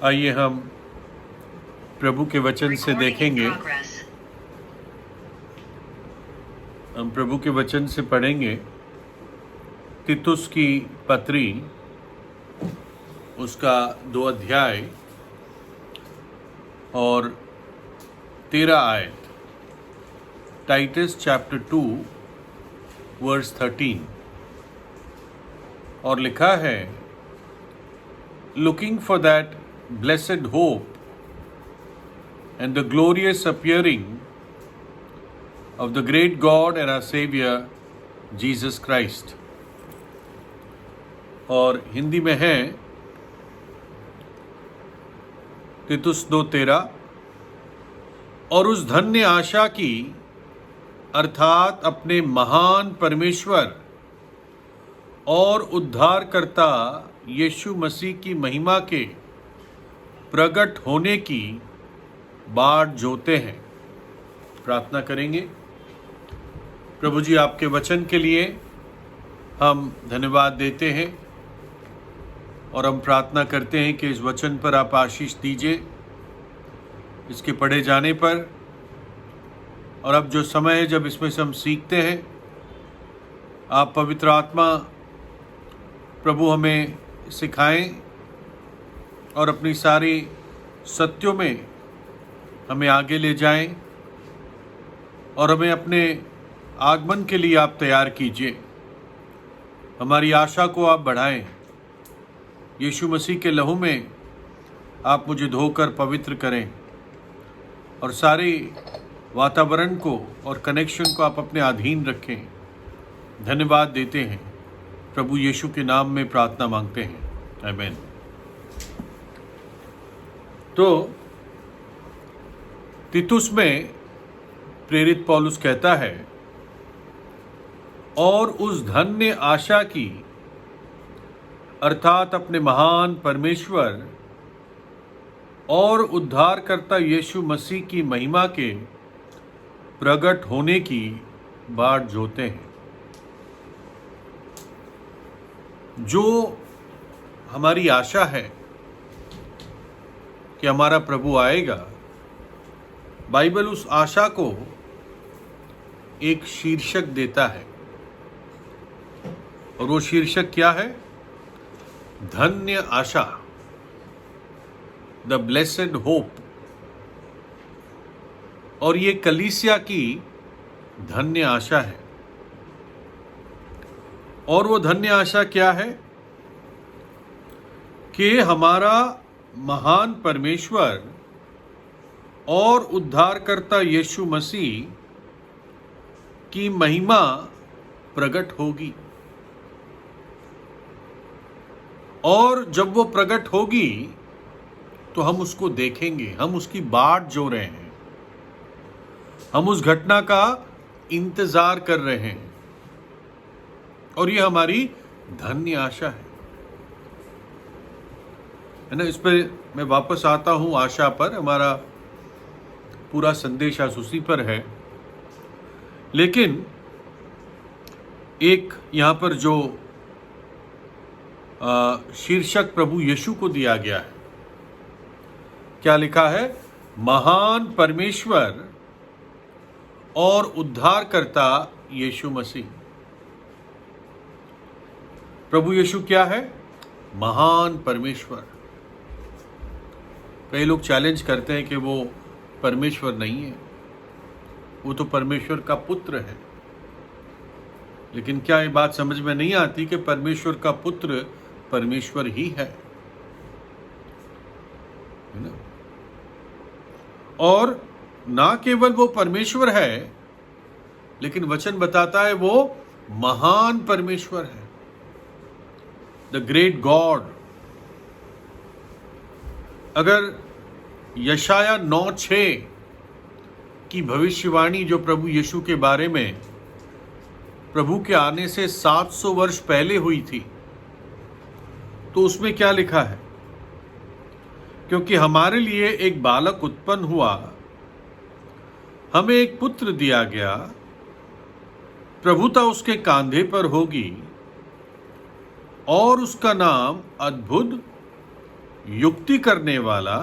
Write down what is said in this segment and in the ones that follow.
आइए हम प्रभु के वचन से देखेंगे, हम प्रभु के वचन से पढ़ेंगे तीतुस की पत्री, उसका 2 अध्याय और 13 आयत। टाइटस चैप्टर 2 वर्स 13, और लिखा है, looking for that blessed hope and the glorious appearing of the great God and our Savior Jesus Christ। और हिंदी में है तीतुस 2:13, और उस धन्य आशा की अर्थात अपने महान परमेश्वर और उद्धारकर्ता यीशु मसीह की महिमा के प्रकट होने की बाट जोते हैं। प्रार्थना करेंगे। प्रभु जी, आपके वचन के लिए हम धन्यवाद देते हैं और हम प्रार्थना करते हैं कि इस वचन पर आप आशीष दीजिए, इसके पढ़े जाने पर, और अब जो समय है जब इसमें से हम सीखते हैं, आप पवित्र आत्मा प्रभु हमें सिखाएं और अपनी सारी सत्यों में हमें आगे ले जाएं, और हमें अपने आगमन के लिए आप तैयार कीजिए। हमारी आशा को आप बढ़ाएं। यीशु मसीह के लहू में आप मुझे धोकर पवित्र करें, और सारे वातावरण को और कनेक्शन को आप अपने अधीन रखें। धन्यवाद देते हैं, प्रभु यीशु के नाम में प्रार्थना मांगते हैं, आमीन। तो तीतुस में प्रेरित पौलुस कहता है, और उस धन्य आशा की अर्थात अपने महान परमेश्वर और उद्धारकर्ता यीशु मसीह की महिमा के प्रकट होने की बाट जोते हैं। जो हमारी आशा है कि हमारा प्रभु आएगा, बाइबल उस आशा को एक शीर्षक देता है, और वो शीर्षक क्या है? धन्य आशा, द ब्लेसेड होप। और ये कलीसिया की धन्य आशा है। और वो धन्य आशा क्या है? कि हमारा महान परमेश्वर और उद्धारकर्ता यीशु मसीह की महिमा प्रकट होगी, और जब वो प्रकट होगी तो हम उसको देखेंगे। हम उसकी बाट जो रहे हैं, हम उस घटना का इंतजार कर रहे हैं, और ये हमारी धन्य आशा है ना। इस पर मैं वापस आता हूँ, आशा पर। हमारा पूरा संदेश आज उसी पर है, लेकिन एक यहाँ पर जो शीर्षक प्रभु यीशु को दिया गया है, क्या लिखा है? महान परमेश्वर और उद्धारकर्ता यीशु मसीह। प्रभु यीशु क्या है? महान परमेश्वर। कई लोग चैलेंज करते हैं कि वो परमेश्वर नहीं है, वो तो परमेश्वर का पुत्र है। लेकिन क्या ये बात समझ में नहीं आती कि परमेश्वर का पुत्र परमेश्वर ही है ना? और ना केवल वो परमेश्वर है, लेकिन वचन बताता है वो महान परमेश्वर है, द ग्रेट गॉड। अगर यशाया 9:6 की भविष्यवाणी जो प्रभु यीशु के बारे में प्रभु के आने से 700 वर्ष पहले हुई थी, तो उसमें क्या लिखा है? क्योंकि हमारे लिए एक बालक उत्पन्न हुआ, हमें एक पुत्र दिया गया, प्रभुता उसके कांधे पर होगी, और उसका नाम अद्भुत, युक्ति करने वाला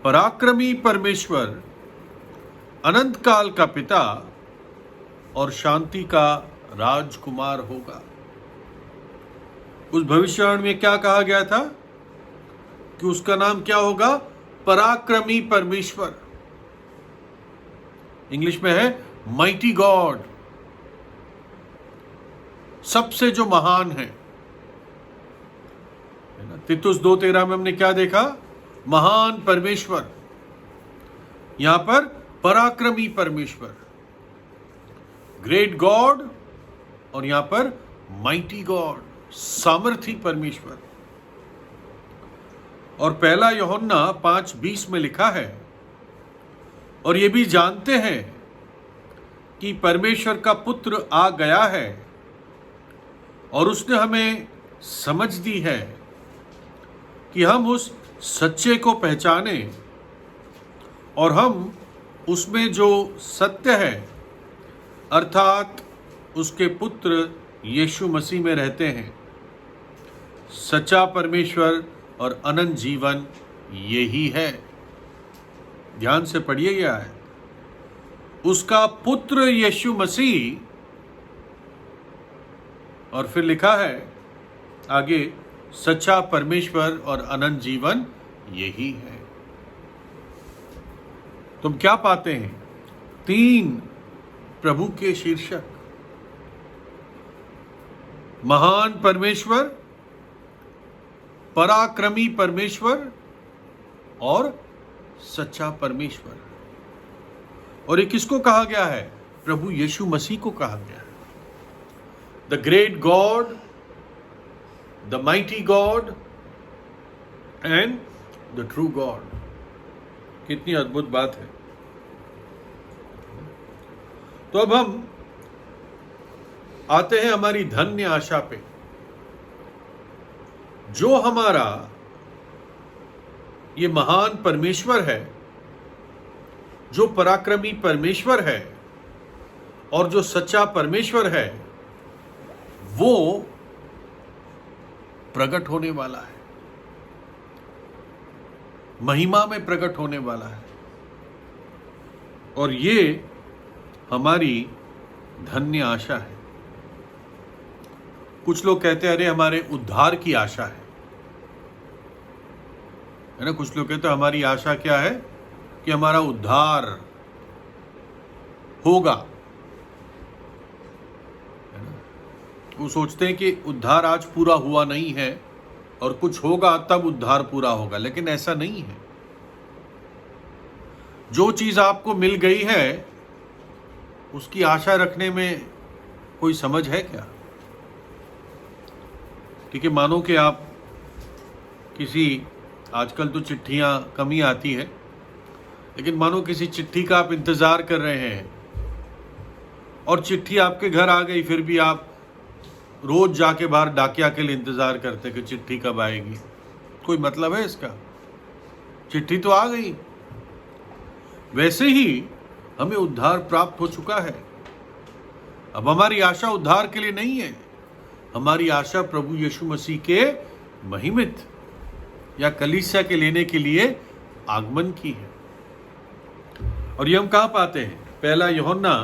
पराक्रमी परमेश्वर, अनंत काल का पिता और शांति का राजकुमार होगा। उस भविष्यवाणी में क्या कहा गया था कि उसका नाम क्या होगा? पराक्रमी परमेश्वर। इंग्लिश में है माइटी गॉड, सबसे जो महान है। तीतुस 2:13 में हमने क्या देखा? महान परमेश्वर, यहां पर पराक्रमी परमेश्वर, ग्रेट गॉड, और यहां पर माइटी गॉड, सामर्थी परमेश्वर। और पहला यूहन्ना 5:20 में लिखा है, और ये भी जानते हैं कि परमेश्वर का पुत्र आ गया है और उसने हमें समझ दी है कि हम उस सच्चे को पहचाने और हम उसमें जो सत्य है अर्थात उसके पुत्र यीशु मसीह में रहते हैं। सच्चा परमेश्वर और अनंत जीवन यही है। ध्यान से पढ़िए, यह है उसका पुत्र यीशु मसीह, और फिर लिखा है आगे, सच्चा परमेश्वर और अनंत जीवन यही है। तुम क्या पाते हैं? 3 प्रभु के शीर्षक, महान परमेश्वर, पराक्रमी परमेश्वर और सच्चा परमेश्वर। और ये किसको कहा गया है? प्रभु यीशु मसीह को कहा गया है। The great God, the mighty God and the true God. कितनी अद्भुत बात है। तो अब हम आते हैं हमारी धन्य आशा पे। जो हमारा ये महान परमेश्वर है, जो पराक्रमी परमेश्वर है और जो सच्चा परमेश्वर है, वो प्रकट होने वाला है, महिमा में प्रकट होने वाला है। और ये हमारी धन्य आशा है। कुछ लोग कहते हैं अरे हमारे उद्धार की आशा है ना। कुछ लोग कहते हैं हमारी आशा क्या है कि हमारा उद्धार होगा, है ना। वो सोचते हैं कि उद्धार आज पूरा हुआ नहीं है और कुछ होगा तब उद्धार पूरा होगा, लेकिन ऐसा नहीं है। जो चीज आपको मिल गई है उसकी आशा रखने में कोई समझ है क्या? ठीक है, मानो कि आप किसी, आजकल तो चिट्ठियां कम ही आती है, लेकिन मानो किसी चिट्ठी का आप इंतजार कर रहे हैं और चिट्ठी आपके घर आ गई, फिर भी आप रोज जाके बाहर डाकिया के लिए इंतजार करते कि चिट्ठी कब आएगी। कोई मतलब है इसका? चिट्ठी तो आ गई। वैसे ही हमें उद्धार प्राप्त हो चुका है। अब हमारी आशा उद्धार के लिए नहीं है, हमारी आशा प्रभु यीशु मसीह के महिमित या कलीसिया के लेने के लिए आगमन की है। और ये हम कहां पाते हैं? पहला यूहन्ना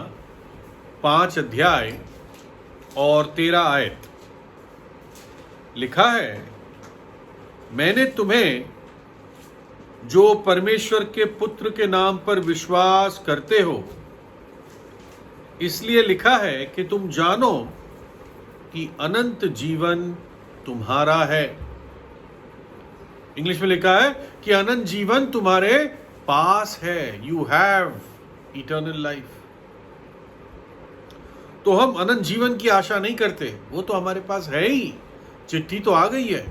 5 और 13 लिखा है, मैंने तुम्हें जो परमेश्वर के पुत्र के नाम पर विश्वास करते हो इसलिए लिखा है कि तुम जानो कि अनंत जीवन तुम्हारा है। इंग्लिश में लिखा है कि अनंत जीवन तुम्हारे पास है। You have eternal life. तो हम अनंत जीवन की आशा नहीं करते, वो तो हमारे पास है ही, चिट्ठी तो आ गई है।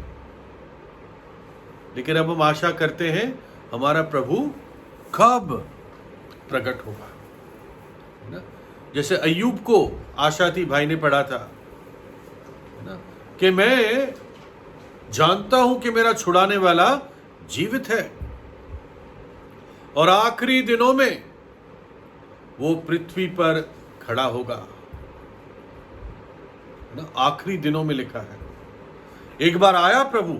लेकिन अब हम आशा करते हैं हमारा प्रभु कब प्रकट होगा, है ना। जैसे अय्यूब को आशा थी, भाई ने पढ़ा था, है ना, कि मैं जानता हूं कि मेरा छुड़ाने वाला जीवित है और आखिरी दिनों में वो पृथ्वी पर खड़ा होगा, है ना। आखिरी दिनों में लिखा है। एक बार आया प्रभु,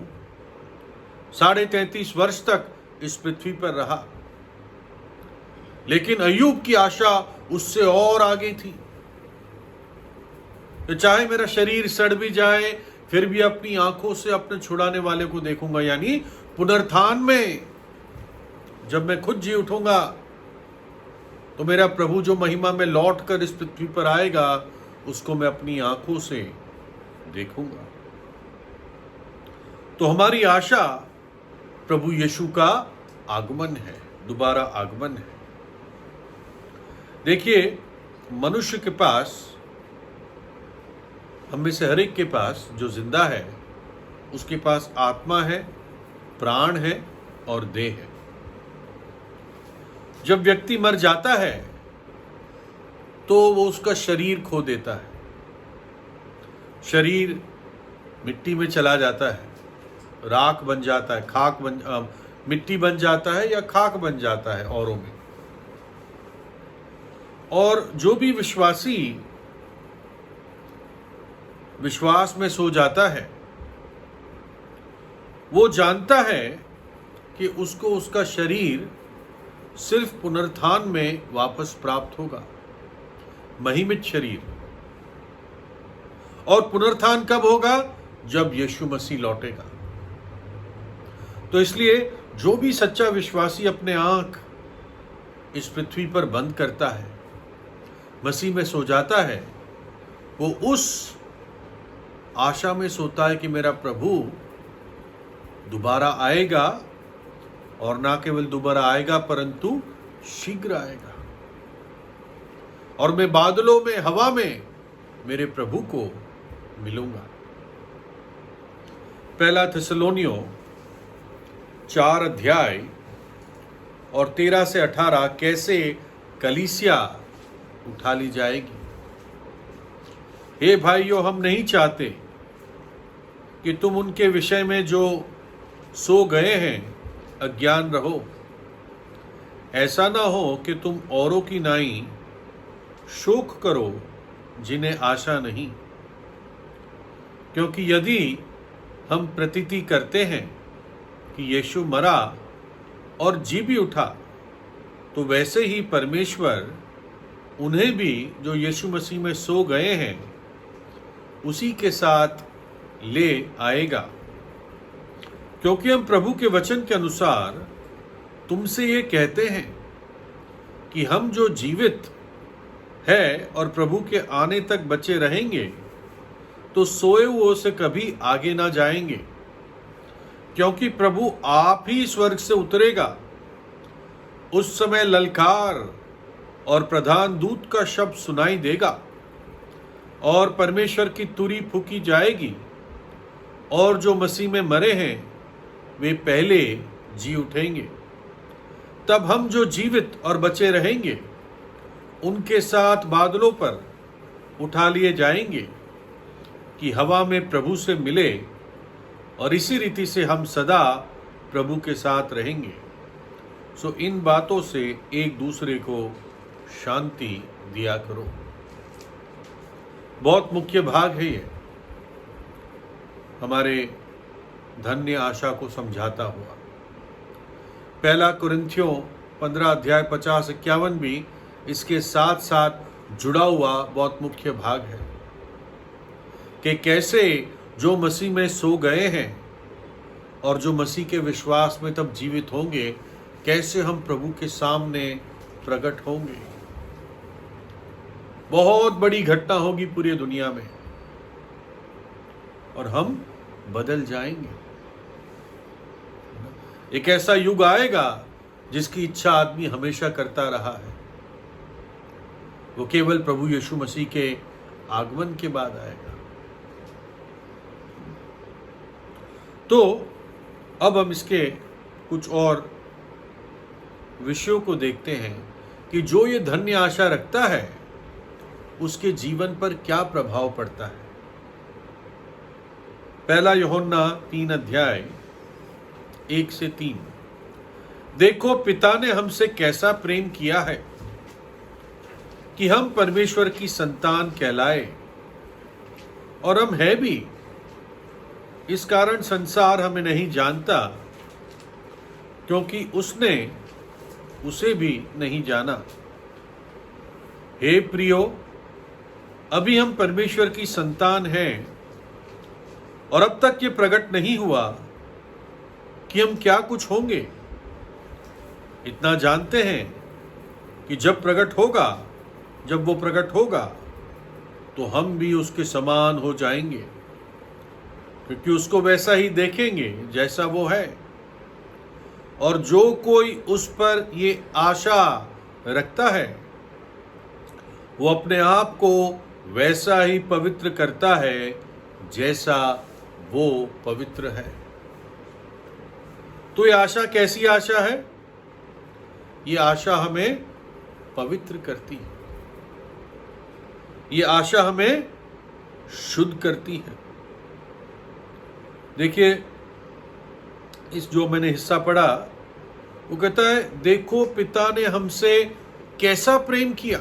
33.5 वर्ष तक इस पृथ्वी पर रहा, लेकिन अय्यूब की आशा उससे और आगे थी। तो चाहे मेरा शरीर सड़ भी जाए, फिर भी अपनी आंखों से अपने छुड़ाने वाले को देखूंगा। यानी पुनरुत्थान में जब मैं खुद जी उठूंगा तो मेरा प्रभु जो महिमा में लौट कर इस पृथ्वी पर आएगा, उसको मैं अपनी आंखों से देखूंगा। तो हमारी आशा प्रभु यीशु का आगमन है, दोबारा आगमन है। देखिए, मनुष्य के पास, हम में से हर एक के पास जो जिंदा है, उसके पास आत्मा है, प्राण है और देह है। जब व्यक्ति मर जाता है तो वो उसका शरीर खो देता है, शरीर मिट्टी में चला जाता है, राख बन जाता है, मिट्टी बन जाता है या खाक बन जाता है औरों में। और जो भी विश्वासी विश्वास में सो जाता है, वो जानता है कि उसको उसका शरीर सिर्फ पुनरुत्थान में वापस प्राप्त होगा, महिमित शरीर। और पुनरुत्थान कब होगा? जब यीशु मसीह लौटेगा। तो इसलिए जो भी सच्चा विश्वासी अपने आंख इस पृथ्वी पर बंद करता है, मसीह में सो जाता है, वो उस आशा में सोता है कि मेरा प्रभु दोबारा आएगा, और ना केवल दोबारा आएगा परंतु शीघ्र आएगा, और मैं बादलों में, हवा में मेरे प्रभु को मिलूंगा। पहला थिस्सलुनीयों 4 अध्याय और 13 से 18 कैसे कलीसिया उठा ली जाएगी। हे भाइयों, हम नहीं चाहते कि तुम उनके विषय में जो सो गए हैं अज्ञान रहो। ऐसा ना हो कि तुम औरों की नाई शोक करो जिन्हें आशा नहीं। क्योंकि यदि हम प्रतीति करते हैं कि यीशु मरा और जी भी उठा, तो वैसे ही परमेश्वर उन्हें भी जो यीशु मसीह में सो गए हैं उसी के साथ ले आएगा। क्योंकि हम प्रभु के वचन के अनुसार तुमसे ये कहते हैं कि हम जो जीवित है और प्रभु के आने तक बचे रहेंगे, तो सोए हुओं से कभी आगे ना जाएंगे। क्योंकि प्रभु आप ही स्वर्ग से उतरेगा, उस समय ललकार और प्रधान दूत का शब्द सुनाई देगा, और परमेश्वर की तुरी फूकी जाएगी, और जो मसीह में मरे हैं वे पहले जी उठेंगे। तब हम जो जीवित और बचे रहेंगे उनके साथ बादलों पर उठा लिए जाएंगे कि हवा में प्रभु से मिले, और इसी रीति से हम सदा प्रभु के साथ रहेंगे। सो इन बातों से एक दूसरे को शांति दिया करो। बहुत मुख्य भाग है ये, हमारे धन्य आशा को समझाता हुआ। पहला कुरिन्थियों 15 अध्याय 50-51 भी इसके साथ साथ जुड़ा हुआ बहुत मुख्य भाग है कि कैसे जो मसीह में सो गए हैं और जो मसीह के विश्वास में तब जीवित होंगे, कैसे हम प्रभु के सामने प्रकट होंगे। बहुत बड़ी घटना होगी पूरी दुनिया में, और हम बदल जाएंगे। एक ऐसा युग आएगा जिसकी इच्छा आदमी हमेशा करता रहा है, वो केवल प्रभु यीशु मसीह के आगमन के बाद आएगा। तो अब हम इसके कुछ और विषयों को देखते हैं कि जो ये धन्य आशा रखता है उसके जीवन पर क्या प्रभाव पड़ता है। पहला यूहन्ना 3 अध्याय 1 से 3। देखो, पिता ने हमसे कैसा प्रेम किया है कि हम परमेश्वर की संतान कहलाए, और हम है भी। इस कारण संसार हमें नहीं जानता क्योंकि उसने उसे भी नहीं जाना। हे प्रियो, अभी हम परमेश्वर की संतान हैं और अब तक ये प्रकट नहीं हुआ कि हम क्या कुछ होंगे। इतना जानते हैं कि जब वो प्रकट होगा तो हम भी उसके समान हो जाएंगे, क्योंकि उसको वैसा ही देखेंगे जैसा वो है। और जो कोई उस पर ये आशा रखता है वो अपने आप को वैसा ही पवित्र करता है जैसा वो पवित्र है। तो ये आशा कैसी आशा है? ये आशा हमें पवित्र करती है, ये आशा हमें शुद्ध करती है। देखिए, इस जो मैंने हिस्सा पढ़ा वो कहता है, देखो पिता ने हमसे कैसा प्रेम किया।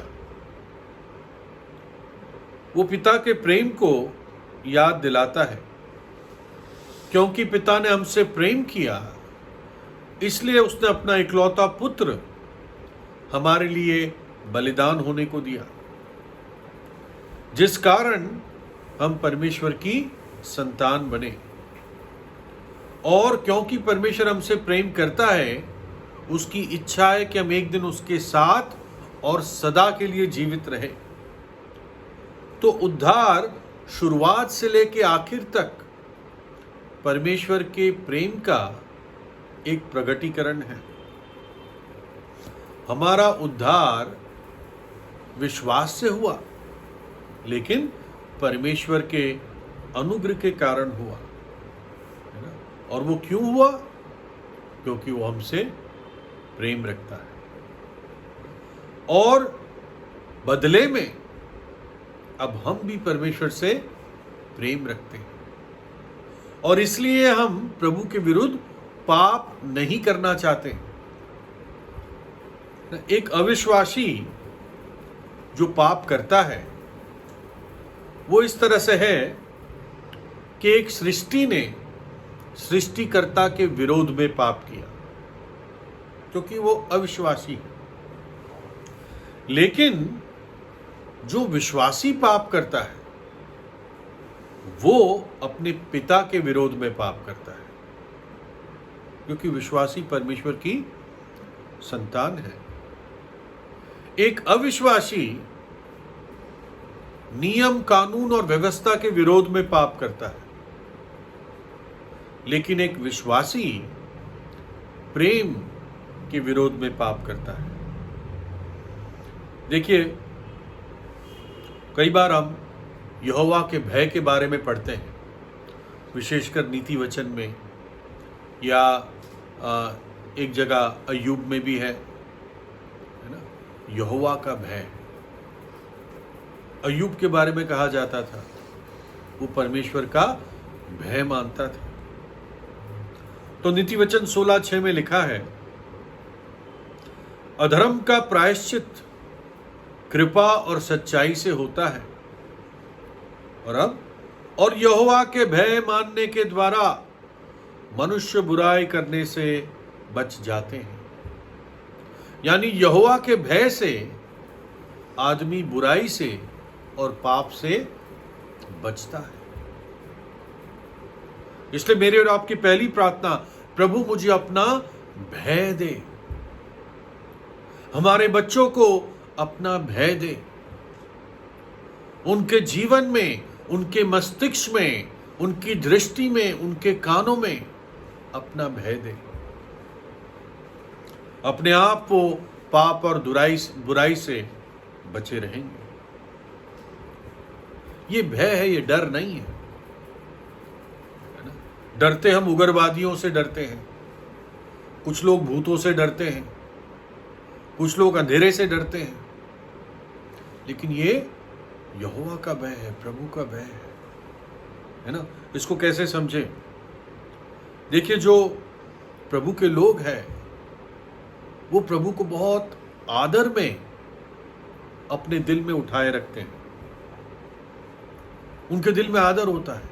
वो पिता के प्रेम को याद दिलाता है, क्योंकि पिता ने हमसे प्रेम किया इसलिए उसने अपना इकलौता पुत्र हमारे लिए बलिदान होने को दिया, जिस कारण हम परमेश्वर की संतान बने। और क्योंकि परमेश्वर हमसे प्रेम करता है, उसकी इच्छा है कि हम एक दिन उसके साथ और सदा के लिए जीवित रहे। तो उद्धार शुरुआत से लेकर आखिर तक परमेश्वर के प्रेम का एक प्रगटीकरण है। हमारा उद्धार विश्वास से हुआ, लेकिन परमेश्वर के अनुग्रह के कारण हुआ, है ना? और वो क्यों हुआ? क्योंकि वो हमसे प्रेम रखता है और बदले में अब हम भी परमेश्वर से प्रेम रखते हैं। और इसलिए हम प्रभु के विरुद्ध पाप नहीं करना चाहते। एक अविश्वासी जो पाप करता है वो इस तरह से है कि एक सृष्टि ने सृष्टिकर्ता के विरोध में पाप किया, क्योंकि वो अविश्वासी है। लेकिन जो विश्वासी पाप करता है वो अपने पिता के विरोध में पाप करता है, क्योंकि विश्वासी परमेश्वर की संतान है। एक अविश्वासी नियम, कानून और व्यवस्था के विरोध में पाप करता है, लेकिन एक विश्वासी प्रेम के विरोध में पाप करता है। देखिए, कई बार हम यहोवा के भय के बारे में पढ़ते हैं, विशेषकर नीति वचन में, या एक जगह अय्यूब में भी है ना, यहोवा का भय। अय्यूब के बारे में कहा जाता था वो परमेश्वर का भय मानता था। तो नीति वचन 16:6 में लिखा है, अधर्म का प्रायश्चित कृपा और सच्चाई से होता है, और यहोवा के भय मानने के द्वारा मनुष्य बुराई करने से बच जाते हैं। यानी यहोवा के भय से आदमी बुराई से और पाप से बचता है। इसलिए मेरे और आपकी पहली प्रार्थना, प्रभु मुझे अपना भय दे, हमारे बच्चों को अपना भय दे, उनके जीवन में, उनके मस्तिष्क में, उनकी दृष्टि में, उनके कानों में अपना भय दे। अपने आप को पाप और बुराई से बचे रहेंगे। ये भय है, ये डर नहीं है। डरते हम उग्रवादियों से डरते हैं, कुछ लोग भूतों से डरते हैं, कुछ लोग अंधेरे से डरते हैं, लेकिन ये यहोवा का भय है, प्रभु का भय है ना। इसको कैसे समझे? देखिए, जो प्रभु के लोग हैं वो प्रभु को बहुत आदर में अपने दिल में उठाए रखते हैं। उनके दिल में आदर होता है,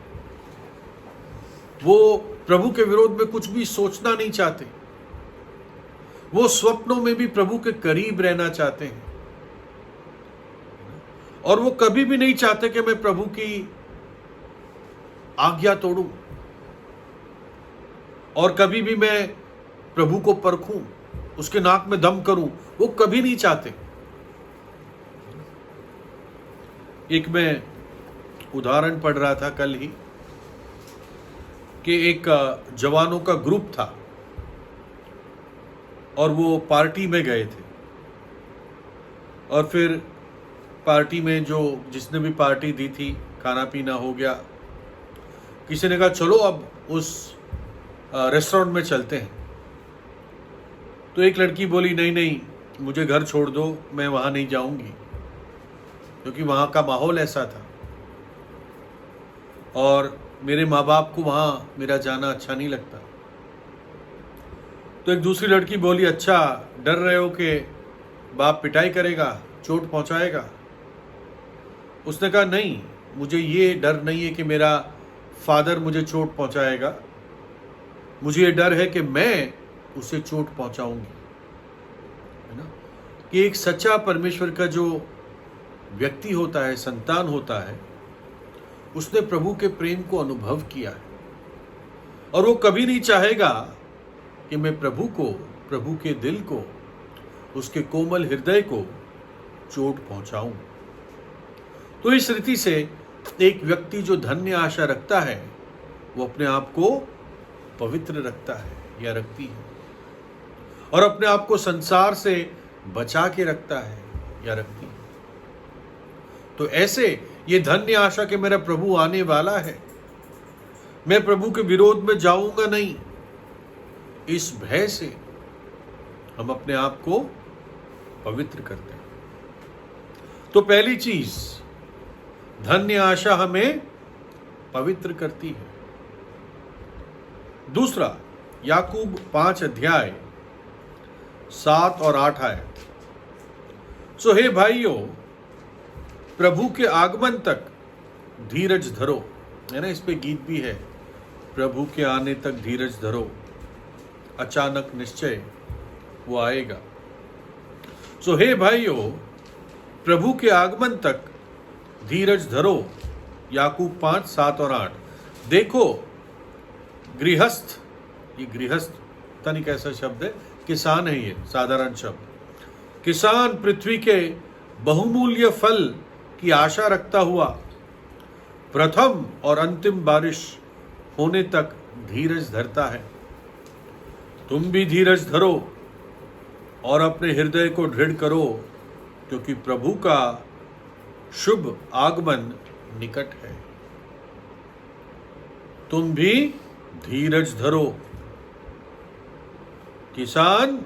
वो प्रभु के विरोध में कुछ भी सोचना नहीं चाहते। वो स्वप्नों में भी प्रभु के करीब रहना चाहते हैं, और वो कभी भी नहीं चाहते कि मैं प्रभु की आज्ञा तोड़ूं, और कभी भी मैं प्रभु को परखूं, उसके नाक में दम करूं, वो कभी नहीं चाहते। एक मैं उदाहरण पढ़ रहा था कल ही कि एक जवानों का ग्रुप था और वो पार्टी में गए थे, और फिर पार्टी में जिसने भी पार्टी दी थी, खाना पीना हो गया, किसी ने कहा चलो अब उस रेस्टोरेंट में चलते हैं। तो एक लड़की बोली नहीं नहीं, मुझे घर छोड़ दो, मैं वहाँ नहीं जाऊँगी, क्योंकि वहाँ का माहौल ऐसा था और मेरे माँ बाप को वहाँ मेरा जाना अच्छा नहीं लगता। तो एक दूसरी लड़की बोली अच्छा, डर रहे हो कि बाप पिटाई करेगा, चोट पहुँचाएगा? उसने कहा नहीं, मुझे ये डर नहीं है कि मेरा फादर मुझे चोट पहुँचाएगा, मुझे ये डर है कि मैं उसे चोट पहुँचाऊंगी। है ना, कि एक सच्चा परमेश्वर का जो व्यक्ति होता है, संतान होता है, उसने प्रभु के प्रेम को अनुभव किया है, और वो कभी नहीं चाहेगा कि मैं प्रभु के दिल को, उसके कोमल हृदय को चोट पहुंचाऊं। तो इस रीति से एक व्यक्ति जो धन्य आशा रखता है, वो अपने आप को पवित्र रखता है या रखती है, और अपने आप को संसार से बचा के रखता है या रखती है। तो ऐसे ये धन्य आशा कि मेरा प्रभु आने वाला है, मैं प्रभु के विरोध में जाऊंगा नहीं, इस भय से हम अपने आप को पवित्र करते हैं। तो पहली चीज, धन्य आशा हमें पवित्र करती है। दूसरा, याकूब 5 अध्याय 7 और 8 आयत। सो हे भाइयों, प्रभु के आगमन तक धीरज धरो। है ना, इस पे गीत भी है, प्रभु के आने तक धीरज धरो, अचानक निश्चय वो आएगा। सो हे भाइयों, प्रभु के आगमन तक धीरज धरो। याकूब 5, 7 और 8। देखो गृहस्थ, ये गृहस्थ पता नहीं कैसा शब्द है, किसान है, ये साधारण शब्द। किसान पृथ्वी के बहुमूल्य फल की आशा रखता हुआ प्रथम और अंतिम बारिश होने तक धीरज धरता है। तुम भी धीरज धरो और अपने हृदय को दृढ़ करो, क्योंकि प्रभु का शुभ आगमन निकट है। तुम भी धीरज धरो। किसान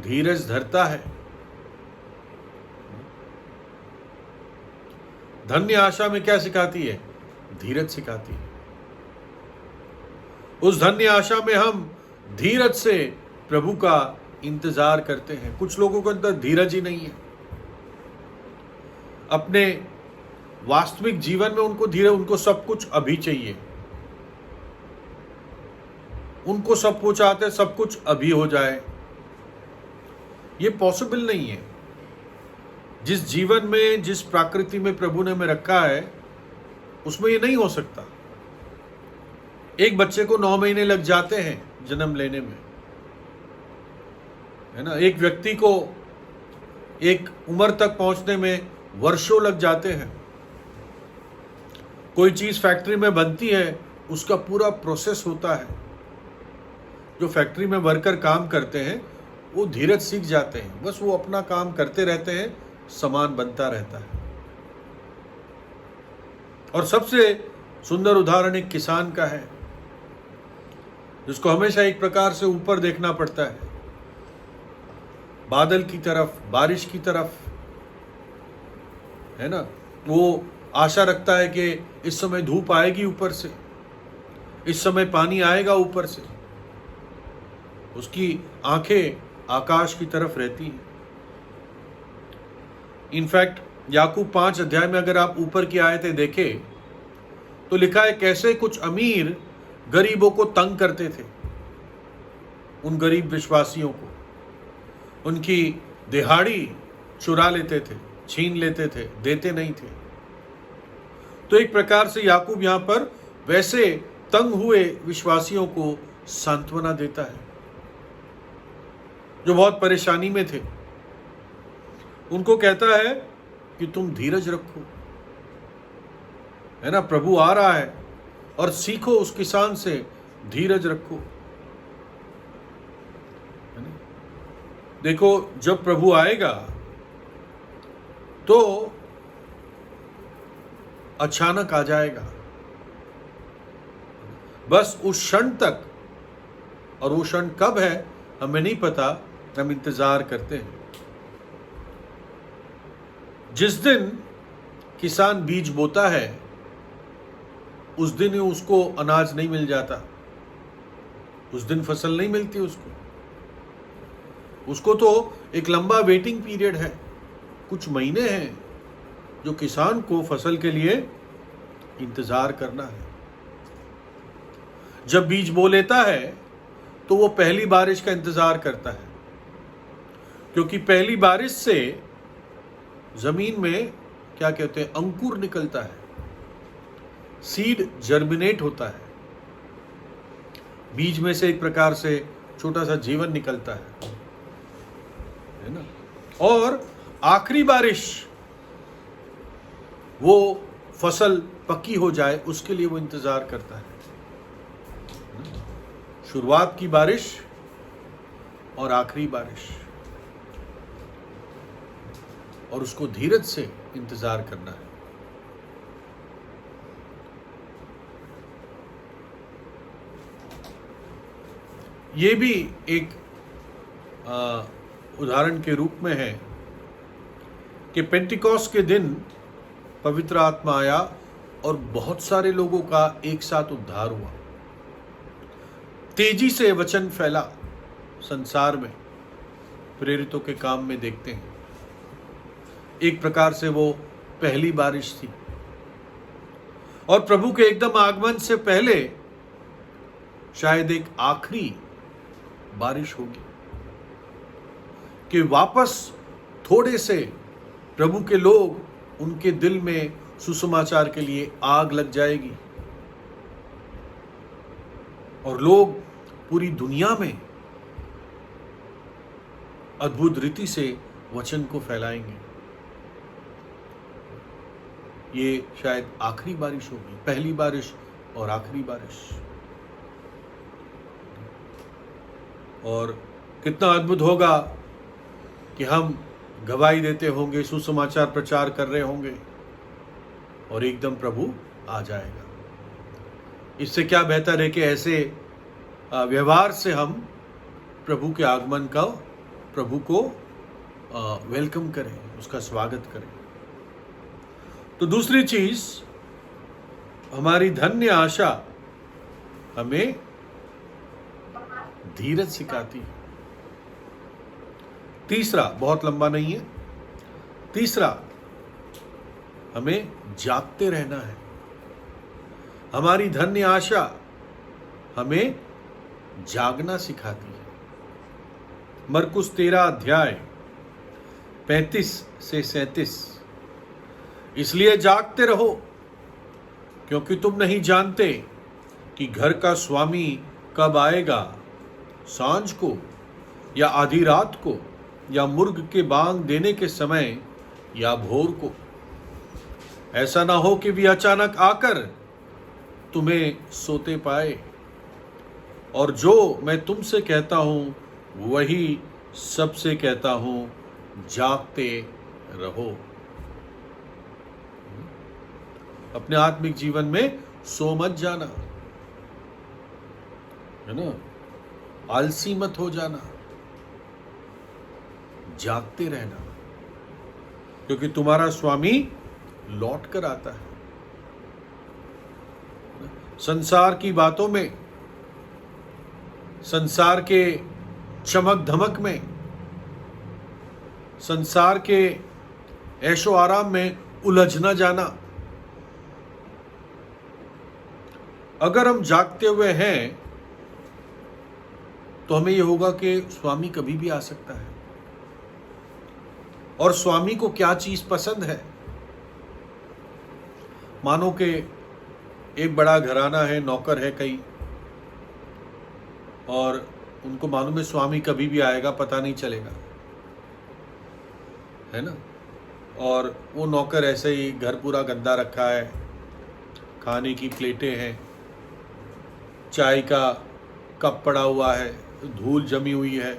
धीरज धरता है। धन्य आशा में क्या सिखाती है? धीरज सिखाती है। उस धन्य आशा में हम धीरज से प्रभु का इंतजार करते हैं। कुछ लोगों के अंदर धीरज ही नहीं है। अपने वास्तविक जीवन में उनको सब कुछ अभी चाहिए। उनको सब कुछ चाहते हैं, सब कुछ अभी हो जाए। ये पॉसिबल नहीं है। जिस जीवन में, जिस प्रकृति में प्रभु ने हमें रखा है, उसमें ये नहीं हो सकता। एक बच्चे को 9 महीने लग जाते हैं जन्म लेने में, है ना। एक व्यक्ति को एक उम्र तक पहुंचने में वर्षों लग जाते हैं। कोई चीज फैक्ट्री में बनती है, उसका पूरा प्रोसेस होता है। जो फैक्ट्री में वर्कर काम करते हैं वो धीरज सीख जाते हैं, बस वो अपना काम करते रहते हैं, सामान बनता रहता है। और सबसे सुंदर उदाहरण एक किसान का है, जिसको हमेशा एक प्रकार से ऊपर देखना पड़ता है, बादल की तरफ, बारिश की तरफ, है ना। वो आशा रखता है कि इस समय धूप आएगी ऊपर से, इस समय पानी आएगा ऊपर से। उसकी आंखें आकाश की तरफ रहती हैं। इनफैक्ट याकूब 5 अध्याय में अगर आप ऊपर की आयतें देखें तो लिखा है कैसे कुछ अमीर गरीबों को तंग करते थे। उन गरीब विश्वासियों को, उनकी दिहाड़ी चुरा लेते थे, छीन लेते थे, देते नहीं थे। तो एक प्रकार से याकूब यहां पर वैसे तंग हुए विश्वासियों को सांत्वना देता है जो बहुत परेशानी में थे। उनको कहता है कि तुम धीरज रखो, है ना, प्रभु आ रहा है, और सीखो उस किसान से, धीरज रखो। है ना? देखो, जब प्रभु आएगा तो अचानक आ जाएगा, बस उस क्षण तक, और वो क्षण कब है हमें नहीं पता, हम इंतजार करते हैं। जिस दिन किसान बीज बोता है उस दिन ही उसको अनाज नहीं मिल जाता, उस दिन फसल नहीं मिलती उसको तो एक लंबा वेटिंग पीरियड है, कुछ महीने हैं जो किसान को फसल के लिए इंतजार करना है। जब बीज बो लेता है तो वो पहली बारिश का इंतजार करता है, क्योंकि पहली बारिश से जमीन में क्या कहते हैं, अंकुर निकलता है, सीड जर्मिनेट होता है, बीज में से एक प्रकार से छोटा सा जीवन निकलता है ना। और आखिरी बारिश, वो फसल पक्की हो जाए, उसके लिए वो इंतजार करता है। शुरुआत की बारिश और आखिरी बारिश, और उसको धीरज से इंतजार करना है। ये भी एक उदाहरण के रूप में है कि पेंटिकॉस्ट के दिन पवित्र आत्मा आया और बहुत सारे लोगों का एक साथ उद्धार हुआ। तेजी से वचन फैला संसार में, प्रेरितों के काम में देखते हैं। एक प्रकार से वो पहली बारिश थी, और प्रभु के एकदम आगमन से पहले शायद एक आखिरी बारिश होगी कि वापस थोड़े से प्रभु के लोग, उनके दिल में सुसमाचार के लिए आग लग जाएगी, और लोग पूरी दुनिया में अद्भुत रीति से वचन को फैलाएंगे। ये शायद आखिरी बारिश होगी, पहली बारिश और आखिरी बारिश। और कितना अद्भुत होगा कि हम गवाही देते होंगे, सुसमाचार प्रचार कर रहे होंगे, और एकदम प्रभु आ जाएगा। इससे क्या बेहतर है कि ऐसे व्यवहार से हम प्रभु के आगमन का, प्रभु को वेलकम करें, उसका स्वागत करें। तो दूसरी चीज, हमारी धन्य आशा हमें धीरज सिखाती है। तीसरा, बहुत लंबा नहीं है, तीसरा, हमें जागते रहना है। हमारी धन्य आशा हमें जागना सिखाती है। मरकुस 13 अध्याय 35 से 37। इसलिए जागते रहो, क्योंकि तुम नहीं जानते कि घर का स्वामी कब आएगा, सांझ को या आधी रात को, या मुर्ग के बांग देने के समय, या भोर को। ऐसा ना हो कि भी अचानक आकर तुम्हें सोते पाए। और जो मैं तुमसे कहता हूं वही सबसे कहता हूं, जागते रहो। अपने आत्मिक जीवन में सो मत जाना, है ना, आलसी मत हो जाना, जागते रहना, क्योंकि तुम्हारा स्वामी लौट कर आता है। संसार की बातों में, संसार के चमक धमक में, संसार के ऐशो आराम में उलझ न जाना। अगर हम जागते हुए हैं तो हमें ये होगा कि स्वामी कभी भी आ सकता है, और स्वामी को क्या चीज पसंद है। मानो कि एक बड़ा घराना है, नौकर है कई, और उनको मालूम है स्वामी कभी भी आएगा, पता नहीं चलेगा, है ना। और वो नौकर ऐसे ही, घर पूरा गंदा रखा है, खाने की प्लेटें हैं, चाय का कप पड़ा हुआ है, धूल जमी हुई है,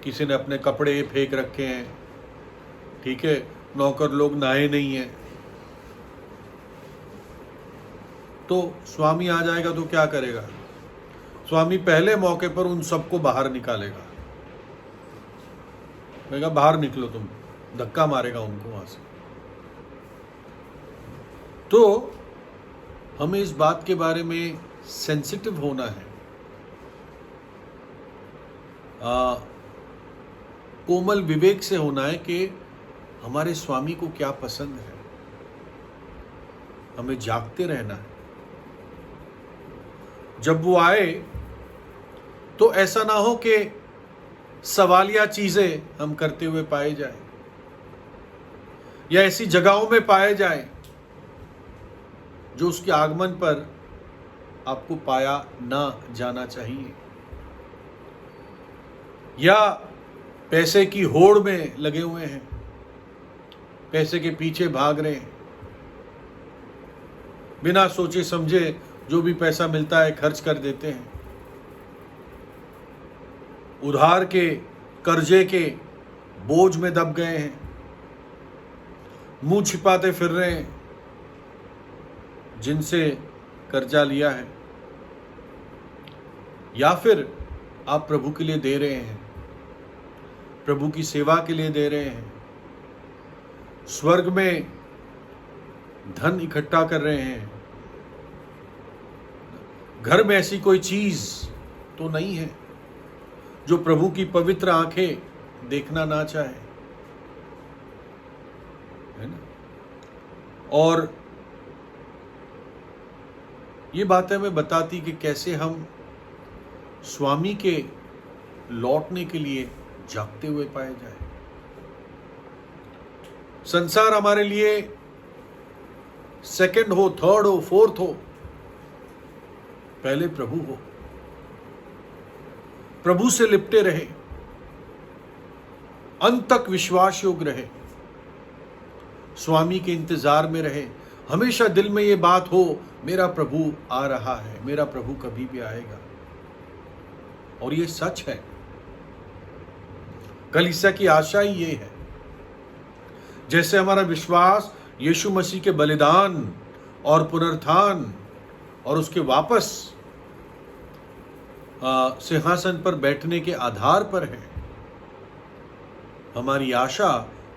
किसी ने अपने कपड़े फेंक रखे हैं, ठीक है, नौकर लोग नहाए नहीं हैं। तो स्वामी आ जाएगा तो क्या करेगा? स्वामी पहले मौके पर उन सबको बाहर निकालेगा, कहेगा बाहर निकलो तुम, धक्का मारेगा उनको वहां से। तो हमें इस बात के बारे में सेंसिटिव होना है, कोमल विवेक से होना है कि हमारे स्वामी को क्या पसंद है। हमें जागते रहना है। जब वो आए तो ऐसा ना हो कि सवालिया चीजें हम करते हुए पाए जाए, या ऐसी जगहों में पाए जाए जो उसके आगमन पर आपको पाया ना जाना चाहिए, या पैसे की होड़ में लगे हुए हैं, पैसे के पीछे भाग रहे हैं, बिना सोचे समझे जो भी पैसा मिलता है खर्च कर देते हैं, उधार के कर्जे के बोझ में दब गए हैं, मुंह छिपाते फिर रहे हैं जिनसे कर्जा लिया है, या फिर आप प्रभु के लिए दे रहे हैं, प्रभु की सेवा के लिए दे रहे हैं, स्वर्ग में धन इकट्ठा कर रहे हैं, घर में ऐसी कोई चीज तो नहीं है जो प्रभु की पवित्र आंखें देखना ना चाहे, है ना। और ये बातें हमें बताती कि कैसे हम स्वामी के लौटने के लिए जागते हुए पाए जाए। संसार हमारे लिए सेकंड हो, थर्ड हो, फोर्थ हो, पहले प्रभु हो। प्रभु से लिपटे रहे, अंत तक विश्वास योग्य रहे, स्वामी के इंतजार में रहे, हमेशा दिल में ये बात हो मेरा प्रभु आ रहा है, मेरा प्रभु कभी भी आएगा। और ये सच है, कलीसिया की आशा ही ये है। जैसे हमारा विश्वास यीशु मसीह के बलिदान और पुनरुत्थान और उसके वापस सिंहासन पर बैठने के आधार पर है, हमारी आशा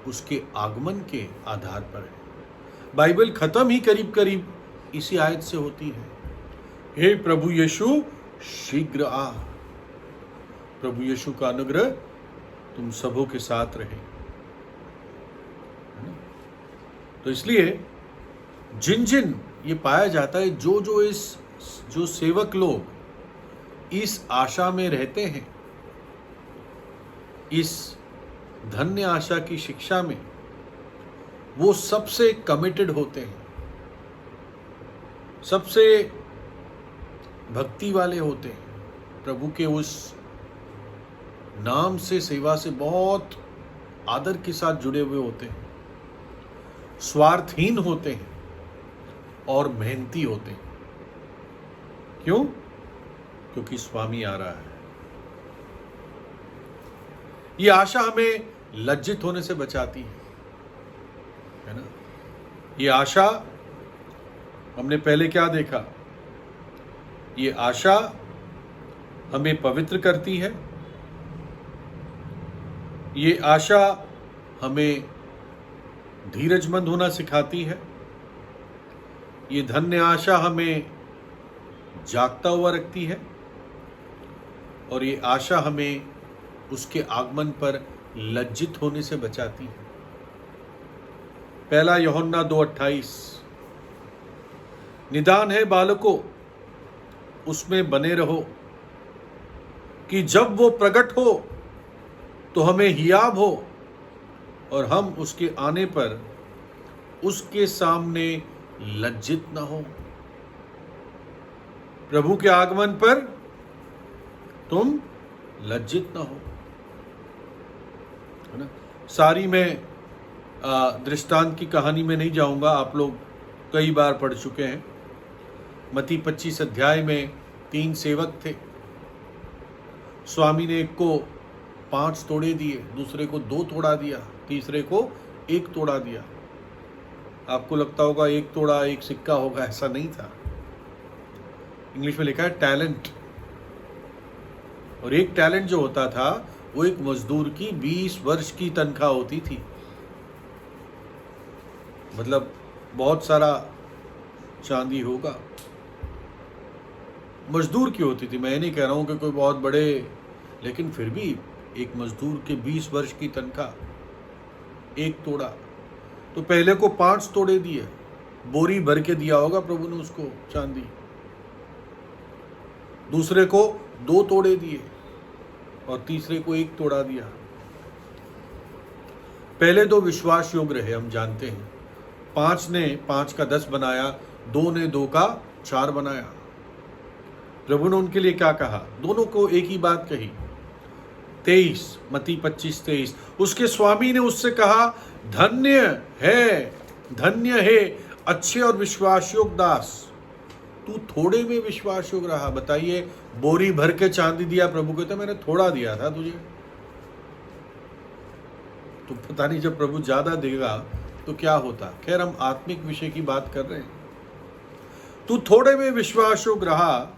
उसके आगमन के आधार पर है। बाइबल खत्म ही करीब करीब इसी आयत से होती है, हे प्रभु यीशु शीघ्र आ। प्रभु यीशु का अनुग्रह तुम सबों के साथ रहे। तो इसलिए जिन जिन ये पाया जाता है, जो सेवक लोग इस आशा में रहते हैं, इस धन्य आशा की शिक्षा में, वो सबसे कमिटेड होते हैं, सबसे भक्ति वाले होते हैं, प्रभु के उस नाम से, सेवा से बहुत आदर के साथ जुड़े हुए होते हैं, स्वार्थहीन होते हैं और मेहनती होते हैं। क्यों? क्योंकि स्वामी आ रहा है। ये आशा हमें लज्जित होने से बचाती है ना। ये आशा हमने पहले क्या देखा, ये आशा हमें पवित्र करती है, ये आशा हमें धीरजमंद होना सिखाती है, ये धन्य आशा हमें जागता हुआ रखती है, और ये आशा हमें उसके आगमन पर लज्जित होने से बचाती है। पहला यूहन्ना 2:28, निदान है बालकों, उसमें बने रहो, कि जब वो प्रकट हो तो हमें हियाब हो और हम उसके आने पर उसके सामने लज्जित न हो। प्रभु के आगमन पर तुम लज्जित न हो, है ना। सारी मैं दृष्टांत की कहानी में नहीं जाऊंगा, आप लोग कई बार पढ़ चुके हैं। मत्ती 25 अध्याय में 3 सेवक थे। स्वामी ने एक को 5 तोड़े दिए, दूसरे को 2 तोड़ा दिया, तीसरे को 1 तोड़ा दिया। आपको लगता होगा 1 तोड़ा 1 सिक्का होगा, ऐसा नहीं था। इंग्लिश में लिखा है टैलेंट। और 1 टैलेंट जो होता था वो एक मजदूर की 20 वर्ष की तनख्वाह होती थी। मतलब बहुत सारा चांदी होगा, मजदूर की होती थी। मैं नहीं कह रहा हूं कि कोई बहुत बड़े, लेकिन फिर भी एक मजदूर के 20 वर्ष की तनख्वाह, 1 तोड़ा। तो पहले को 5 तोड़े दिए, बोरी भर के दिया होगा प्रभु ने उसको चांदी। दूसरे को 2 तोड़े दिए और तीसरे को 1 तोड़ा दिया। पहले 2 विश्वास योग्य रहे, हम जानते हैं। 5 ने 5 का 10 बनाया, 2 ने 2 का 4 बनाया। प्रभु ने उनके लिए क्या कहा? दोनों को एक ही बात कही। 23 मत्ती 25:23 उसके स्वामी ने उससे कहा, धन्य है अच्छे और विश्वास योग्य दास, तू थोड़े में विश्वास योग्य रहा। बताइए, बोरी भर के चांदी दिया, प्रभु कहते मैंने थोड़ा दिया था तुझे। तो पता नहीं जब प्रभु ज्यादा देगा तो क्या होता। खैर, हम आत्मिक विषय की बात कर रहे हैं। तू थोड़े में विश्वास योग्य रहा,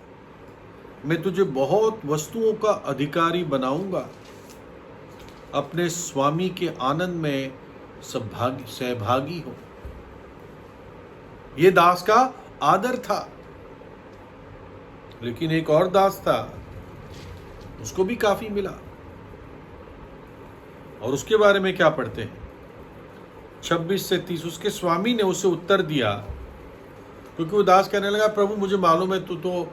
मैं तुझे बहुत वस्तुओं का अधिकारी बनाऊंगा। अपने स्वामी के आनंद में सहभागी हो। यह दास का आदर था। लेकिन एक और दास था, उसको भी काफी मिला। और उसके बारे में क्या पढ़ते हैं? 26 से 30 उसके स्वामी ने उसे उत्तर दिया, क्योंकि वो दास कहने लगा, प्रभु मुझे मालूम है तू तो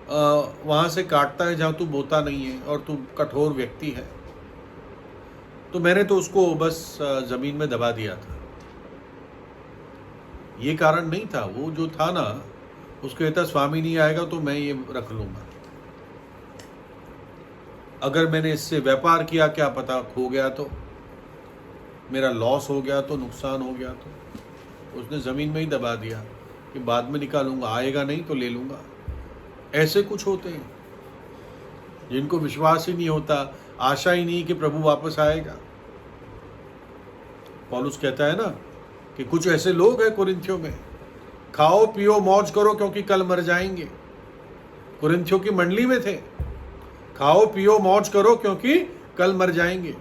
वहां से काटता है जहां तू बोता नहीं है और तू कठोर व्यक्ति है, तो मैंने तो उसको बस जमीन में दबा दिया था। ये कारण नहीं था, वो जो था ना, उसको कहता स्वामी नहीं आएगा तो मैं ये रख लूंगा। अगर मैंने इससे व्यापार किया, क्या पता खो गया तो, मेरा लॉस हो गया तो, नुकसान हो गया तो। उसने जमीन में ही दबा दिया कि बाद में निकालूंगा, आएगा नहीं तो ले लूंगा। ऐसे कुछ होते हैं जिनको विश्वास ही नहीं होता, आशा ही नहीं कि प्रभु वापस आएगा। पौलुस कहता है ना कि कुछ ऐसे लोग हैं कुरिन्थियों में, खाओ पियो मौज करो क्योंकि कल मर जाएंगे। कुरिन्थियों की मंडली में थे, खाओ पियो मौज करो क्योंकि कल मर जाएंगे।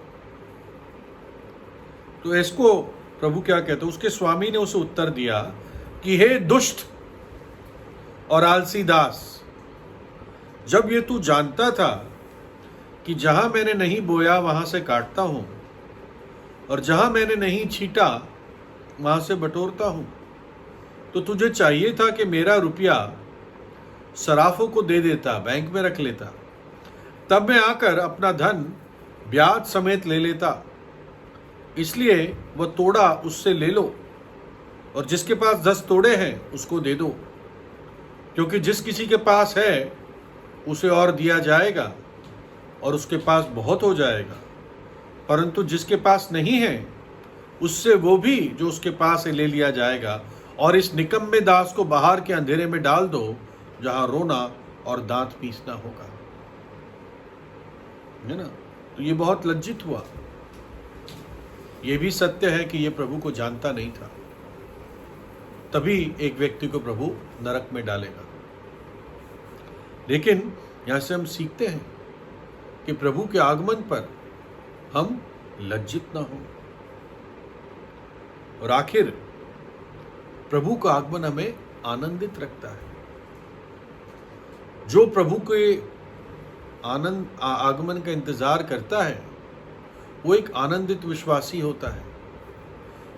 तो इसको प्रभु क्या कहते? उसके स्वामी ने उसे उत्तर दिया कि हे दुष्ट और आलसी दास, जब ये तू जानता था कि जहां मैंने नहीं बोया वहां से काटता हूं और जहां मैंने नहीं छीटा वहां से बटोरता हूं, तो तुझे चाहिए था कि मेरा रुपया सराफों को दे देता, बैंक में रख लेता, तब मैं आकर अपना धन ब्याज समेत ले लेता। इसलिए वह तोड़ा उससे ले लो और जिसके पास 10 तोड़े हैं उसको दे दो, क्योंकि जिस किसी के पास है उसे और दिया जाएगा और उसके पास बहुत हो जाएगा, परंतु जिसके पास नहीं है उससे वो भी जो उसके पास है ले लिया जाएगा। और इस निकम्मे दास को बाहर के अंधेरे में डाल दो, जहां रोना और दांत पीसना होगा। है ना? तो ये बहुत लज्जित हुआ। ये भी सत्य है कि ये प्रभु को जानता नहीं था, तभी एक व्यक्ति को प्रभु नरक में डालेगा। लेकिन यहां से हम सीखते हैं कि प्रभु के आगमन पर हम लज्जित ना हो। और आखिर प्रभु का आगमन हमें आनंदित रखता है। जो प्रभु के आगमन का इंतजार करता है वो एक आनंदित विश्वासी होता है।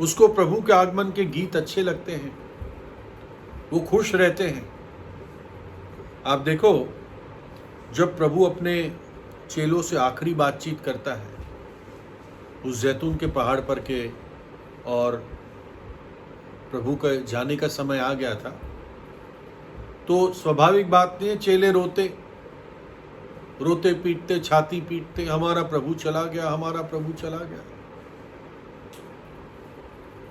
उसको प्रभु के आगमन के गीत अच्छे लगते हैं, वो खुश रहते हैं। आप देखो, जब प्रभु अपने चेलों से आखिरी बातचीत करता है उस जैतून के पहाड़ पर के, और प्रभु का जाने का समय आ गया था, तो स्वाभाविक बात नहीं है, चेले रोते रोते पीटते, छाती पीटते, हमारा प्रभु चला गया, हमारा प्रभु चला गया,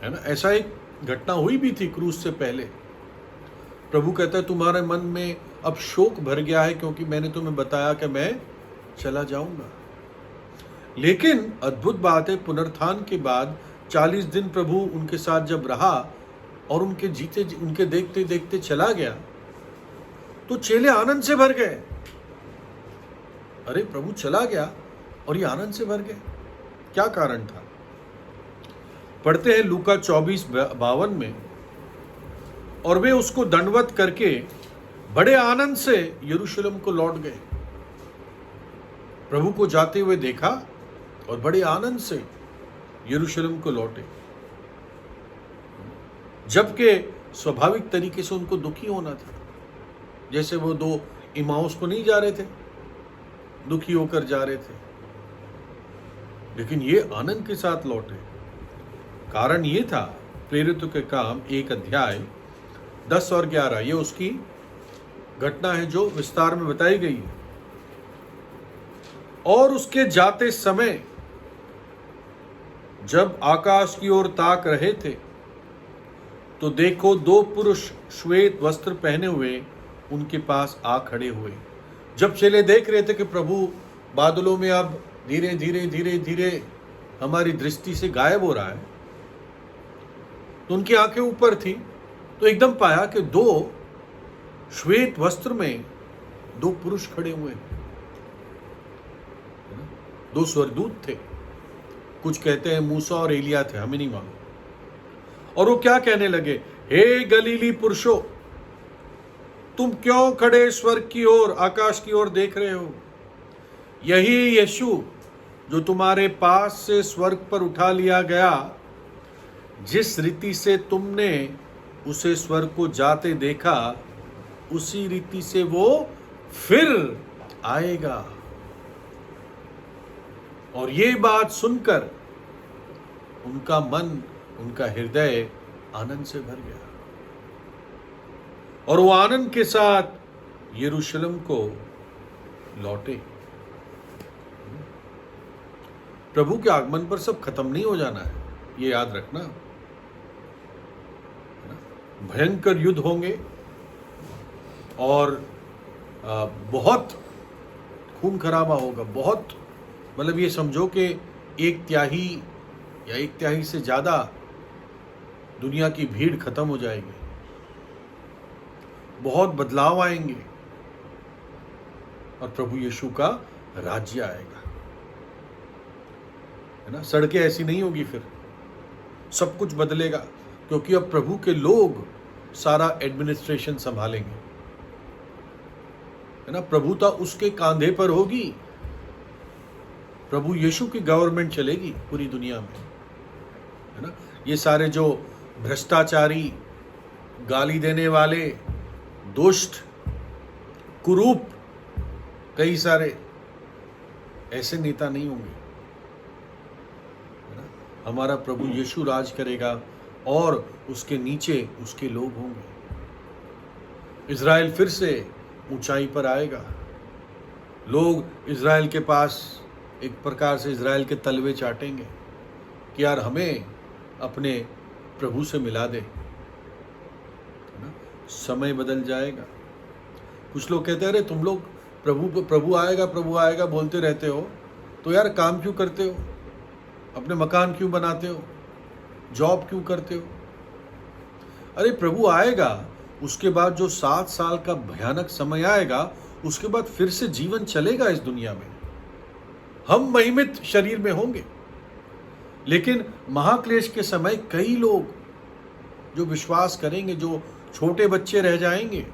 है ना। ऐसा एक घटना हुई भी थी क्रूस से पहले। प्रभु कहता है तुम्हारे मन में अब शोक भर गया है क्योंकि मैंने तुम्हें बताया कि मैं चला जाऊंगा। लेकिन अद्भुत बात है, पुनरुत्थान के बाद 40 दिन प्रभु उनके साथ जब रहा और उनके देखते देखते चला गया, तो चेले आनंद से भर गए। अरे प्रभु चला गया और ये आनंद से भर गए, क्या कारण था? पढ़ते हैं लूका 24:52 में, और वे उसको दंडवत करके बड़े आनंद से यरूशलेम को लौट गए। प्रभु को जाते हुए देखा और बड़े आनंद से यरूशलेम को लौटे, जबकि स्वाभाविक तरीके से उनको दुखी होना था। जैसे वो 2 इमाउस को नहीं जा रहे थे, दुखी होकर जा रहे थे, लेकिन ये आनंद के साथ लौटे। कारण ये था, प्रेरितों के काम 1 अध्याय 10 और 11, ये उसकी घटना है जो विस्तार में बताई गई है। और उसके जाते समय जब आकाश की ओर ताक रहे थे, तो देखो 2 पुरुष श्वेत वस्त्र पहने हुए उनके पास आ खड़े हुए। जब चेले देख रहे थे कि प्रभु बादलों में अब धीरे धीरे धीरे धीरे हमारी दृष्टि से गायब हो रहा है, तो उनकी आंखें ऊपर थी, तो एकदम पाया कि 2 श्वेत वस्त्र में 2 पुरुष खड़े हुए, 2 स्वर्गदूत थे। कुछ कहते हैं मूसा और एलिया थे, हमें नहीं मालूम। और वो क्या कहने लगे, हे गलीली पुरुषों, तुम क्यों खड़े स्वर्ग की ओर, आकाश की ओर देख रहे हो? यही यीशु जो तुम्हारे पास से स्वर्ग पर उठा लिया गया, जिस रीति से तुमने उसे स्वर्ग को जाते देखा, उसी रीति से वो फिर आएगा। और ये बात सुनकर उनका मन, उनका हृदय आनंद से भर गया, और वो आनंद के साथ यरूशलेम को लौटे। प्रभु के आगमन पर सब खत्म नहीं हो जाना है, ये याद रखना। भयंकर युद्ध होंगे और बहुत खून खराबा होगा, बहुत, मतलब ये समझो कि 1/3 या 1/3 से ज्यादा दुनिया की भीड़ खत्म हो जाएगी, बहुत बदलाव आएंगे और प्रभु यीशु का राज्य आएगा, है ना। सड़कें ऐसी नहीं होगी, फिर सब कुछ बदलेगा, क्योंकि अब प्रभु के लोग सारा एडमिनिस्ट्रेशन संभालेंगे, है ना। प्रभुता उसके कांधे पर होगी, प्रभु यीशु की गवर्नमेंट चलेगी पूरी दुनिया में, है ना। ये सारे जो भ्रष्टाचारी, गाली देने वाले, दुष्ट, कुरूप, कई सारे ऐसे नेता नहीं होंगे, है ना। हमारा प्रभु यीशु राज करेगा और उसके नीचे उसके लोग होंगे। इज़राइल फिर से ऊंचाई पर आएगा। लोग इज़राइल के पास एक प्रकार से इज़राइल के तलवे चाटेंगे कि यार हमें अपने प्रभु से मिला दे, है ना। समय बदल जाएगा। कुछ लोग कहते हैं अरे तुम लोग प्रभु आएगा बोलते रहते हो, तो यार काम क्यों करते हो, अपने मकान क्यों बनाते हो, जॉब क्यों करते हो? अरे प्रभु आएगा, उसके बाद जो 7 साल का भयानक समय आएगा, उसके बाद फिर से जीवन चलेगा इस दुनिया में, हम महिमित शरीर में होंगे। लेकिन महाक्लेश के समय कई लोग जो विश्वास करेंगे, जो छोटे बच्चे रह जाएंगे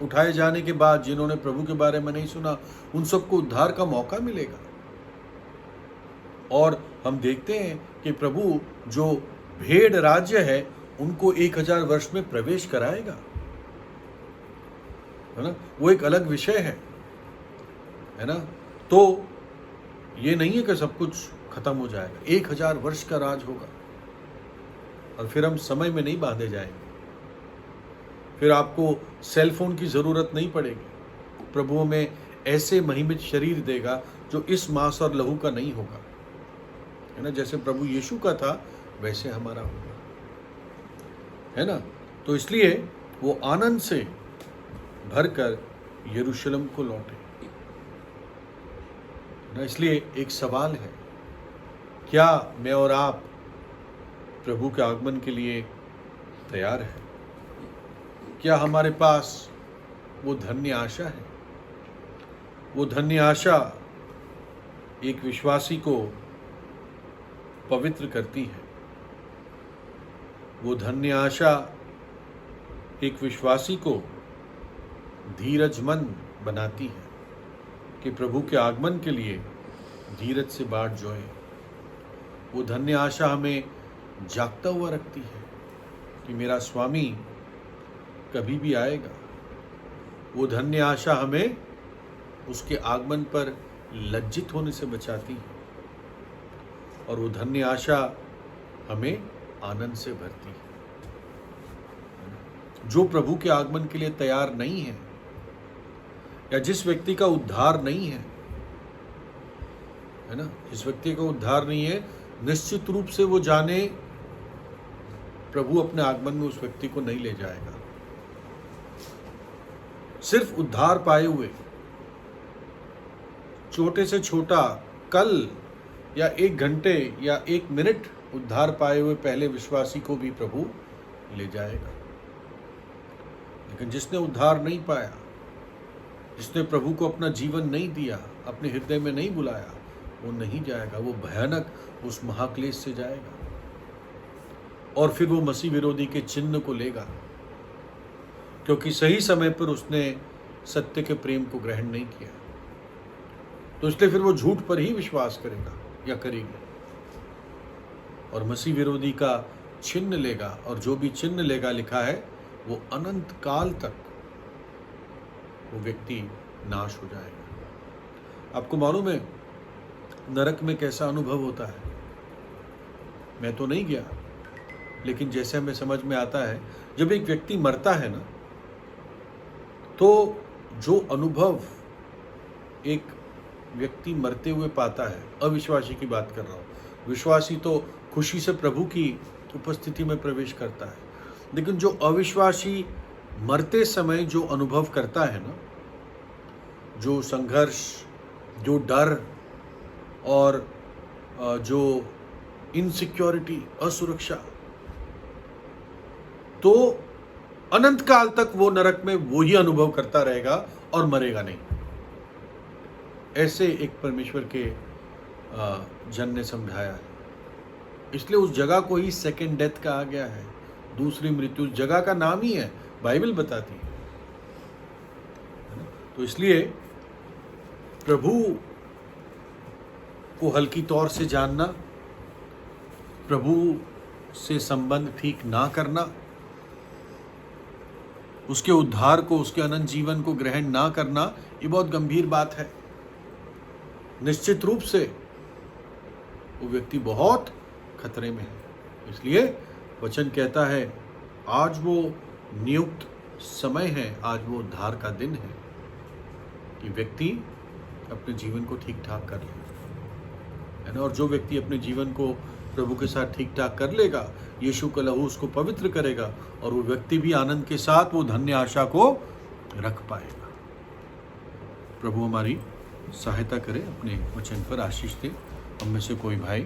उठाए जाने के बाद, जिन्होंने प्रभु के बारे में नहीं सुना, उन सबको उद्धार का मौका मिलेगा। और हम देखते हैं कि प्रभु जो भेड़ राज्य है उनको 1000 वर्ष में प्रवेश कराएगा, है ना। वो एक अलग विषय है ना। तो ये नहीं है कि सब कुछ खत्म हो जाएगा। 1000 वर्ष का राज होगा और फिर हम समय में नहीं बांधे जाएंगे। फिर आपको सेल फोन की जरूरत नहीं पड़ेगी। प्रभु हमें ऐसे महिमित शरीर देगा जो इस मांस और लहू का नहीं होगा, है ना। जैसे प्रभु यीशु का था वैसे हमारा होगा, है ना। तो इसलिए वो आनंद से भरकर यरूशलेम को लौटे ना। इसलिए एक सवाल है, क्या मैं और आप प्रभु के आगमन के लिए तैयार हैं? क्या हमारे पास वो धन्य आशा है? वो धन्य आशा एक विश्वासी को पवित्र करती है। वो धन्य आशा एक विश्वासी को धीरजमंद बनाती है कि प्रभु के आगमन के लिए धीरज से बाट जोए। वो धन्य आशा हमें जागता हुआ रखती है कि मेरा स्वामी कभी भी आएगा। वो धन्य आशा हमें उसके आगमन पर लज्जित होने से बचाती है और वो धन्य आशा हमें आनंद से भरती है। जो प्रभु के आगमन के लिए तैयार नहीं है या जिस व्यक्ति का उद्धार नहीं है ना, जिस व्यक्ति का उद्धार नहीं है, निश्चित रूप से वो जाने प्रभु अपने आगमन में उस व्यक्ति को नहीं ले जाएगा। सिर्फ उद्धार पाए हुए, छोटे से छोटा कल या 1 घंटे या 1 मिनट उद्धार पाए हुए पहले विश्वासी को भी प्रभु ले जाएगा। लेकिन जिसने उद्धार नहीं पाया, जिसने प्रभु को अपना जीवन नहीं दिया, अपने हृदय में नहीं बुलाया, वो नहीं जाएगा। वो भयानक उस महाक्लेश से जाएगा और फिर वो मसीह विरोधी के चिन्ह को लेगा, क्योंकि सही समय पर उसने सत्य के प्रेम को ग्रहण नहीं किया। तो इसलिए फिर वो झूठ पर ही विश्वास करेगा या करेगी और मसीह विरोधी का चिन्ह लेगा। और जो भी चिन्ह लेगा, लिखा है, वो अनंत काल तक वो व्यक्ति नाश हो जाएगा। आपको मालूम है नरक में कैसा अनुभव होता है? मैं तो नहीं गया, लेकिन जैसे हमें समझ में आता है, जब एक व्यक्ति मरता है ना, तो जो अनुभव एक व्यक्ति मरते हुए पाता है, अविश्वासी की बात कर रहा हूँ, विश्वासी तो खुशी से प्रभु की उपस्थिति में प्रवेश करता है, लेकिन जो अविश्वासी मरते समय जो अनुभव करता है ना, जो संघर्ष, जो डर और जो इनसिक्योरिटी, असुरक्षा, तो अनंत काल तक वो नरक में वो ही अनुभव करता रहेगा और मरेगा नहीं। ऐसे एक परमेश्वर के जन ने समझाया है। इसलिए उस जगह को ही सेकेंड डेथ कहा गया है, दूसरी मृत्यु। उस जगह का नाम ही है, बाइबल बताती है। तो इसलिए प्रभु को हल्की तौर से जानना, प्रभु से संबंध ठीक ना करना, उसके उद्धार को, उसके अनंत जीवन को ग्रहण ना करना, ये बहुत गंभीर बात है। निश्चित रूप से वो व्यक्ति बहुत खतरे में है। इसलिए वचन कहता है, आज वो नियुक्त समय है, आज वो उद्धार का दिन है कि व्यक्ति अपने जीवन को ठीक ठाक कर ले, है ना। और जो व्यक्ति अपने जीवन को प्रभु के साथ ठीक ठाक कर लेगा, यीशु का लहू उसको पवित्र करेगा और वो व्यक्ति भी आनंद के साथ वो धन्य आशा को रख पाएगा। प्रभु हमारी सहायता करे, अपने वचन पर आशीष दे। हम में से कोई भाई